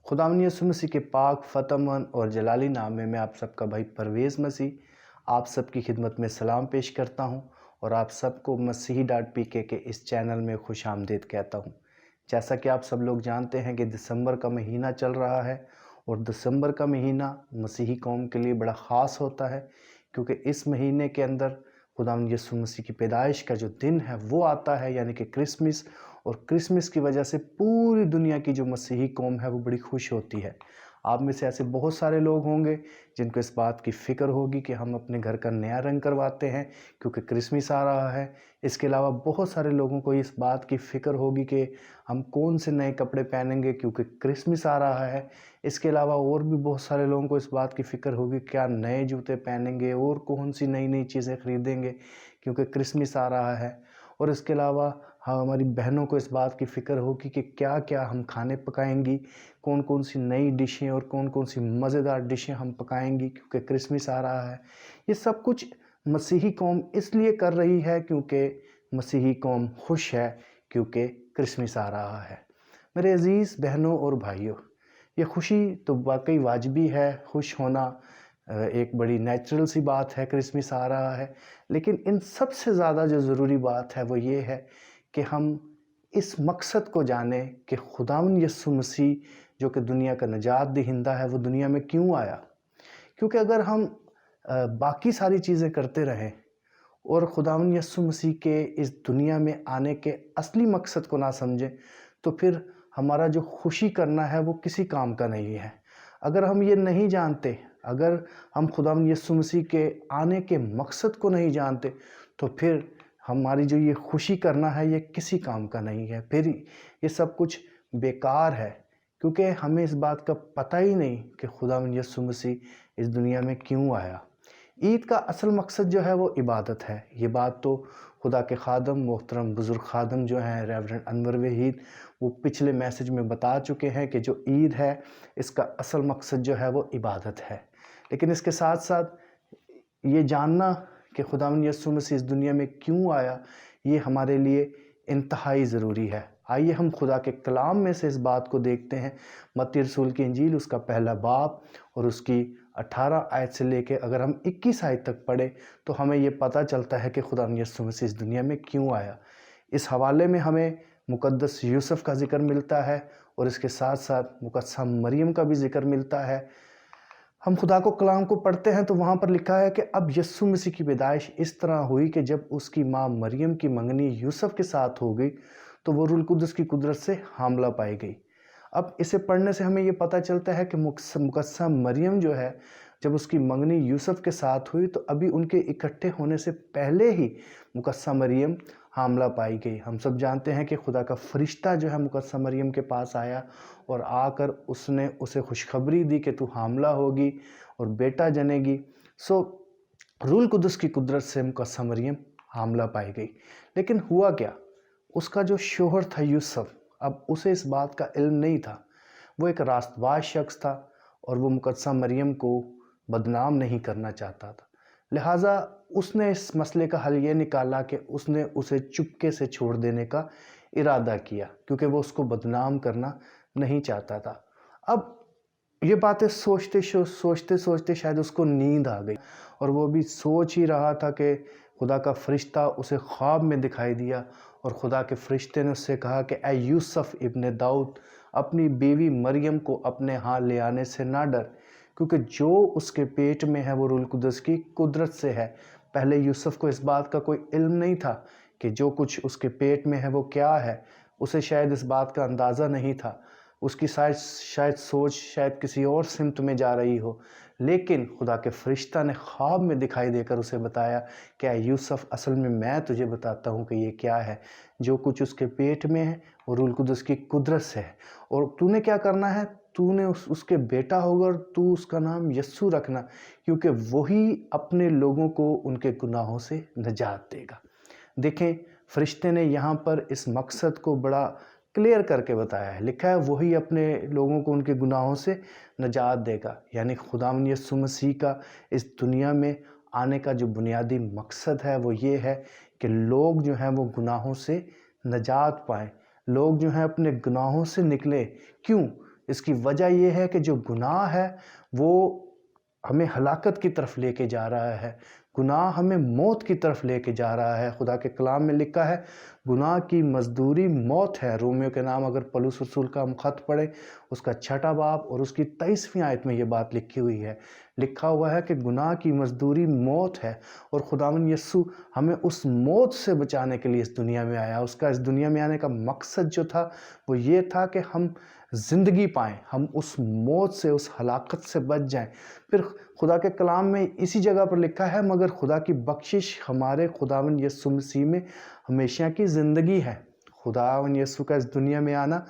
خداوند یسوع مسیح کے پاک فتح اور جلالی نام میں آپ سب کا بھائی پرویز مسیح آپ سب کی خدمت میں سلام پیش کرتا ہوں اور آپ سب کو مسیحی ڈاٹ پی کے اس چینل میں خوش آمدید کہتا ہوں۔ جیسا کہ آپ سب لوگ جانتے ہیں کہ دسمبر کا مہینہ چل رہا ہے اور دسمبر کا مہینہ مسیحی قوم کے لیے بڑا خاص ہوتا ہے، کیونکہ اس مہینے کے اندر خداوند یسوع مسیح کی پیدائش کا جو دن ہے وہ آتا ہے، یعنی کہ کرسمس، اور کرسمس کی وجہ سے پوری دنیا کی جو مسیحی قوم ہے وہ بڑی خوش ہوتی ہے۔ آپ میں سے ایسے بہت سارے لوگ ہوں گے جن کو اس بات کی فکر ہوگی کہ ہم اپنے گھر کا نیا رنگ کرواتے ہیں کیونکہ کرسمس آ رہا ہے۔ اس کے علاوہ بہت سارے لوگوں کو اس بات کی فکر ہوگی کہ ہم کون سے نئے کپڑے پہنیں گے کیونکہ کرسمس آ رہا ہے۔ اس کے علاوہ اور بھی بہت سارے لوگوں کو اس بات کی فکر ہوگی کیا نئے جوتے پہنیں گے اور کون سی نئی چیزیں خریدیں گے کیونکہ کرسمس آ رہا ہے۔ اور اس کے علاوہ ہماری بہنوں کو اس بات کی فکر ہوگی کہ کیا کیا ہم کھانے پکائیں گی، کون سی نئی ڈشیں اور کون سی مزیدار ڈشیں ہم پکائیں گی کیونکہ کرسمس آ رہا ہے۔ یہ سب کچھ مسیحی قوم اس لیے کر رہی ہے کیونکہ مسیحی قوم خوش ہے کیونکہ کرسمس آ رہا ہے۔ میرے عزیز بہنوں اور بھائیوں، یہ خوشی تو واقعی واجبی ہے، خوش ہونا ایک بڑی نیچرل سی بات ہے، کرسمس آ رہا ہے، لیکن ان سب سے زیادہ جو ضروری بات ہے وہ یہ ہے کہ ہم اس مقصد کو جانیں کہ خداوند یسوع مسیح جو کہ دنیا کا نجات دہندہ ہے وہ دنیا میں کیوں آیا۔ کیونکہ اگر ہم باقی ساری چیزیں کرتے رہیں اور خداوند یسوع مسیح کے اس دنیا میں آنے کے اصلی مقصد کو نہ سمجھیں تو پھر ہمارا جو خوشی کرنا ہے وہ کسی کام کا نہیں ہے۔ اگر ہم یہ نہیں جانتے، اگر ہم خداوند یسوع مسیح کے آنے کے مقصد کو نہیں جانتے تو پھر ہماری جو یہ خوشی کرنا ہے یہ کسی کام کا نہیں ہے، پھر یہ سب کچھ بیکار ہے، کیونکہ ہمیں اس بات کا پتہ ہی نہیں کہ خداوند یسوع مسیح اس دنیا میں کیوں آیا۔ عید کا اصل مقصد جو ہے وہ عبادت ہے۔ یہ بات تو خدا کے خادم محترم بزرگ خادم جو ہیں ریورنڈ انور وحید وہ پچھلے میسج میں بتا چکے ہیں کہ جو عید ہے اس کا اصل مقصد جو ہے وہ عبادت ہے۔ لیکن اس کے ساتھ ساتھ یہ جاننا کہ خداوند یسوع مسیح اس دنیا میں کیوں آیا یہ ہمارے لیے انتہائی ضروری ہے۔ آئیے ہم خدا کے کلام میں سے اس بات کو دیکھتے ہیں۔ متی رسول کی انجیل اس کا پہلا باب اور اس کی 18 آیت سے لے کے اگر ہم 21 آیت تک پڑھیں تو ہمیں یہ پتہ چلتا ہے کہ خداوند یسوع مسیح اس دنیا میں کیوں آیا۔ اس حوالے میں ہمیں مقدس یوسف کا ذکر ملتا ہے اور اس کے ساتھ ساتھ مقدسہ مریم کا بھی ذکر ملتا ہے۔ ہم خدا کو کلام کو پڑھتے ہیں تو وہاں پر لکھا ہے کہ اب یسوع مسیح کی پیدائش اس طرح ہوئی کہ جب اس کی ماں مریم کی منگنی یوسف کے ساتھ ہو گئی تو وہ روح القدس کی قدرت سے حاملہ پائی گئی۔ اب اسے پڑھنے سے ہمیں یہ پتہ چلتا ہے کہ مقدسہ مریم جو ہے جب اس کی منگنی یوسف کے ساتھ ہوئی تو ابھی ان کے اکٹھے ہونے سے پہلے ہی مقدسہ مریم حاملہ پائی گئی۔ ہم سب جانتے ہیں کہ خدا کا فرشتہ جو ہے مقدسہ مریم کے پاس آیا اور آ کر اس نے اسے خوشخبری دی کہ تو حاملہ ہوگی اور بیٹا جنے گی۔ روح القدس کی قدرت سے مقدسہ مریم حاملہ پائی گئی۔ لیکن ہوا کیا؟ اس کا جو شوہر تھا یوسف، اب اسے اس بات کا علم نہیں تھا۔ وہ ایک راست باز شخص تھا اور وہ مقدسہ مریم کو بدنام نہیں کرنا چاہتا تھا، لہٰذا اس نے اس مسئلے کا حل یہ نکالا کہ اس نے اسے چپکے سے چھوڑ دینے کا ارادہ کیا کیونکہ وہ اس کو بدنام کرنا نہیں چاہتا تھا۔ اب یہ باتیں سوچتے سوچتے شاید اس کو نیند آ گئی اور وہ بھی سوچ ہی رہا تھا کہ خدا کا فرشتہ اسے خواب میں دکھائی دیا اور خدا کے فرشتے نے اس سے کہا کہ اے یوسف ابن داؤد، اپنی بیوی مریم کو اپنے ہاں لے آنے سے نہ ڈر، کیونکہ جو اس کے پیٹ میں ہے وہ روح القدس کی قدرت سے ہے۔ پہلے یوسف کو اس بات کا کوئی علم نہیں تھا کہ جو کچھ اس کے پیٹ میں ہے وہ کیا ہے، اسے شاید اس بات کا اندازہ نہیں تھا، اس کی شاید سوچ کسی اور سمت میں جا رہی ہو، لیکن خدا کے فرشتہ نے خواب میں دکھائی دے کر اسے بتایا کہ اے یوسف، اصل میں تجھے بتاتا ہوں کہ یہ کیا ہے، جو کچھ اس کے پیٹ میں ہے وہ روح القدس کی قدرت سے ہے، اور تو نے کیا کرنا ہے، تو نے اس کے بیٹا ہوگا اور تو اس کا نام یسوع رکھنا، کیونکہ وہی اپنے لوگوں کو ان کے گناہوں سے نجات دے گا۔ دیکھیں فرشتے نے یہاں پر اس مقصد کو بڑا کلیئر کر کے بتایا ہے، لکھا ہے وہی اپنے لوگوں کو ان کے گناہوں سے نجات دے گا، یعنی خداوند یسوع مسیح کا اس دنیا میں آنے کا جو بنیادی مقصد ہے وہ یہ ہے کہ لوگ جو ہیں وہ گناہوں سے نجات پائیں، لوگ جو ہیں اپنے گناہوں سے نکلیں۔ کیوں؟ اس کی وجہ یہ ہے کہ جو گناہ ہے وہ ہمیں ہلاکت کی طرف لے کے جا رہا ہے، گناہ ہمیں موت کی طرف لے کے جا رہا ہے۔ خدا کے کلام میں لکھا ہے گناہ کی مزدوری موت ہے۔ رومیو کے نام اگر پولس رسول کا ہم خط پڑھیں، اس کا 6 باب اور اس کی 23ویں آیت میں یہ بات لکھی ہوئی ہے، لکھا ہوا ہے کہ گناہ کی مزدوری موت ہے، اور خداوند یسوع ہمیں اس موت سے بچانے کے لیے اس دنیا میں آیا۔ اس کا اس دنیا میں آنے کا مقصد جو تھا وہ یہ تھا کہ ہم زندگی پائیں، ہم اس موت سے، اس ہلاکت سے بچ جائیں۔ پھر خدا کے کلام میں اسی جگہ پر لکھا ہے مگر خدا کی بخشش ہمارے خداوند یسوع مسیح میں ہمیشہ کی زندگی ہے۔ خداوند یسوع کا اس دنیا میں آنا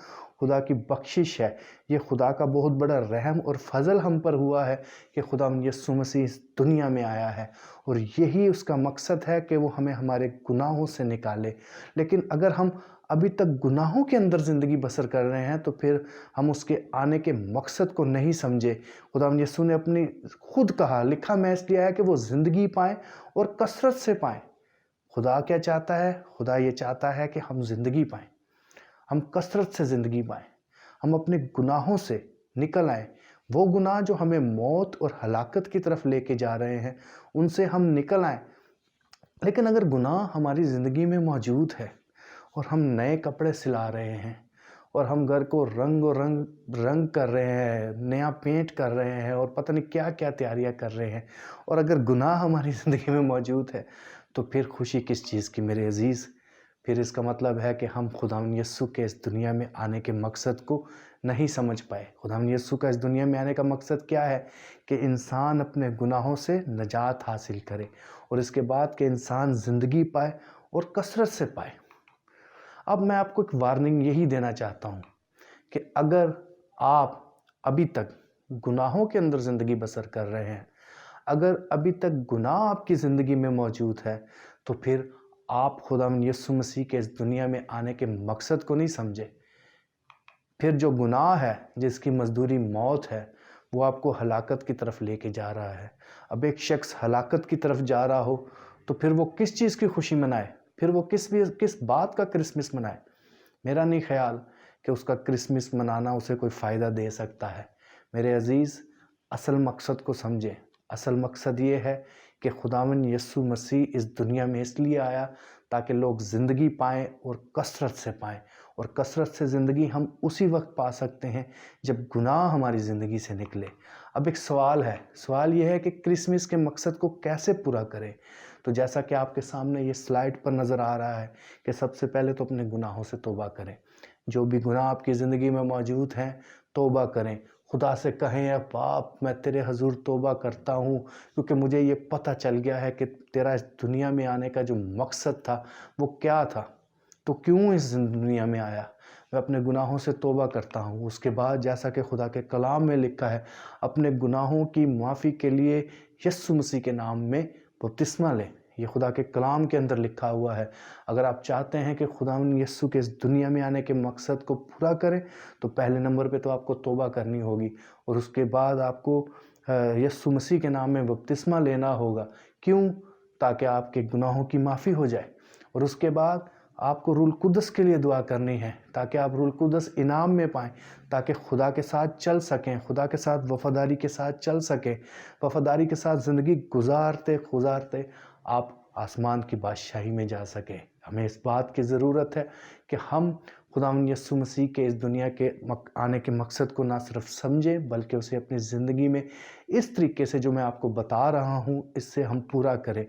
خدا کی بخشش ہے۔ یہ خدا کا بہت بڑا رحم اور فضل ہم پر ہوا ہے کہ خداوند یسوع مسیح اس دنیا میں آیا ہے، اور یہی اس کا مقصد ہے کہ وہ ہمیں ہمارے گناہوں سے نکالے۔ لیکن اگر ہم ابھی تک گناہوں کے اندر زندگی بسر کر رہے ہیں تو پھر ہم اس کے آنے کے مقصد کو نہیں سمجھے۔ خداوند یسوع نے اپنی خود کہا، لکھا میں اس لیے آیا کہ وہ زندگی پائیں اور کثرت سے پائیں۔ خدا کیا چاہتا ہے؟ خدا یہ چاہتا ہے کہ ہم زندگی پائیں، ہم کثرت سے زندگی پائیں، ہم اپنے گناہوں سے نکل آئیں۔ وہ گناہ جو ہمیں موت اور ہلاکت کی طرف لے کے جا رہے ہیں ان سے ہم نکل آئیں۔ لیکن اگر گناہ ہماری زندگی میں موجود ہے اور ہم نئے کپڑے سلا رہے ہیں اور ہم گھر کو رنگ کر رہے ہیں، نیا پینٹ کر رہے ہیں اور پتہ نہیں کیا کیا تیاریاں کر رہے ہیں، اور اگر گناہ ہماری زندگی میں موجود ہے تو پھر خوشی کس چیز کی میرے عزیز؟ پھر اس کا مطلب ہے کہ ہم خداوند یسوع کے اس دنیا میں آنے کے مقصد کو نہیں سمجھ پائے۔ خداوند یسوع کا اس دنیا میں آنے کا مقصد کیا ہے؟ کہ انسان اپنے گناہوں سے نجات حاصل کرے، اور اس کے بعد کہ انسان زندگی پائے اور کثرت سے پائے۔ اب میں آپ کو ایک وارننگ یہی دینا چاہتا ہوں کہ اگر آپ ابھی تک گناہوں کے اندر زندگی بسر کر رہے ہیں، اگر ابھی تک گناہ آپ کی زندگی میں موجود ہے، تو پھر آپ خداوند یسوع مسیح کے اس دنیا میں آنے کے مقصد کو نہیں سمجھے۔ پھر جو گناہ ہے جس کی مزدوری موت ہے وہ آپ کو ہلاکت کی طرف لے کے جا رہا ہے۔ اب ایک شخص ہلاکت کی طرف جا رہا ہو تو پھر وہ کس چیز کی خوشی منائے؟ پھر وہ کس بات کا کرسمس منائے؟ میرا نہیں خیال کہ اس کا کرسمس منانا اسے کوئی فائدہ دے سکتا ہے۔ میرے عزیز، اصل مقصد کو سمجھے۔ اصل مقصد یہ ہے کہ خداوند یسوع مسیح اس دنیا میں اس لیے آیا تاکہ لوگ زندگی پائیں اور کثرت سے پائیں، اور کثرت سے زندگی ہم اسی وقت پا سکتے ہیں جب گناہ ہماری زندگی سے نکلے۔ اب ایک سوال ہے، سوال یہ ہے کہ کرسمس کے مقصد کو کیسے پورا کریں؟ تو جیسا کہ آپ کے سامنے یہ سلائیڈ پر نظر آ رہا ہے کہ سب سے پہلے تو اپنے گناہوں سے توبہ کریں۔ جو بھی گناہ آپ کی زندگی میں موجود ہیں توبہ کریں، خدا سے کہیں اے باپ میں تیرے حضور توبہ کرتا ہوں، کیونکہ مجھے یہ پتہ چل گیا ہے کہ تیرا اس دنیا میں آنے کا جو مقصد تھا وہ کیا تھا، تو کیوں اس دنیا میں آیا؟ میں اپنے گناہوں سے توبہ کرتا ہوں۔ اس کے بعد جیسا کہ خدا کے کلام میں لکھا ہے، اپنے گناہوں کی معافی کے لیے یسوع مسیح کے نام میں بپتسمہ لیں۔ یہ خدا کے کلام کے اندر لکھا ہوا ہے۔ اگر آپ چاہتے ہیں کہ خداوند یسوع کے اس دنیا میں آنے کے مقصد کو پورا کریں تو پہلے نمبر پہ تو آپ کو توبہ کرنی ہوگی، اور اس کے بعد آپ کو یسوع مسیح کے نام میں بپتسمہ لینا ہوگا۔ کیوں؟ تاکہ آپ کے گناہوں کی معافی ہو جائے، اور اس کے بعد آپ کو روح القدس کے لیے دعا کرنی ہے تاکہ آپ روح القدس انعام میں پائیں، تاکہ خدا کے ساتھ چل سکیں، خدا کے ساتھ وفاداری کے ساتھ چل سکیں، وفاداری کے ساتھ زندگی گزارتے آپ آسمان کی بادشاہی میں جا سکیں۔ ہمیں اس بات کی ضرورت ہے کہ ہم خداوند یسوع مسیح کے اس دنیا کے آنے کے مقصد کو نہ صرف سمجھیں بلکہ اسے اپنی زندگی میں اس طریقے سے جو میں آپ کو بتا رہا ہوں اس سے ہم پورا کریں۔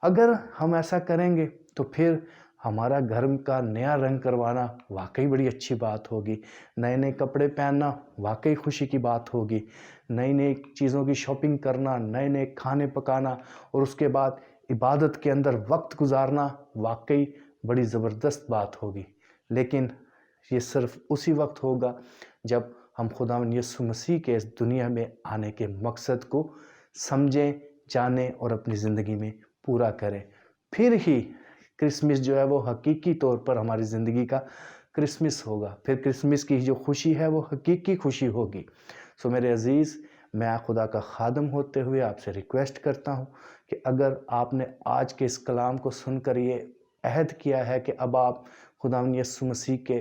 اگر ہم ایسا کریں گے تو پھر ہمارا گھر کا نیا رنگ کروانا واقعی بڑی اچھی بات ہوگی، نئے کپڑے پہننا واقعی خوشی کی بات ہوگی، نئی چیزوں کی شاپنگ کرنا، نئے کھانے پکانا، اور اس کے بعد عبادت کے اندر وقت گزارنا واقعی بڑی زبردست بات ہوگی۔ لیکن یہ صرف اسی وقت ہوگا جب ہم خداوند یسوع مسیح کے اس دنیا میں آنے کے مقصد کو سمجھیں، جانیں اور اپنی زندگی میں پورا کریں۔ پھر ہی کرسمس جو ہے وہ حقیقی طور پر ہماری زندگی کا کرسمس ہوگا، پھر کرسمس کی جو خوشی ہے وہ حقیقی خوشی ہوگی۔ سو میرے عزیز، میں خدا کا خادم ہوتے ہوئے آپ سے ریکویسٹ کرتا ہوں کہ اگر آپ نے آج کے اس کلام کو سن کر یہ عہد کیا ہے کہ اب آپ خداوند یسوع مسیح کے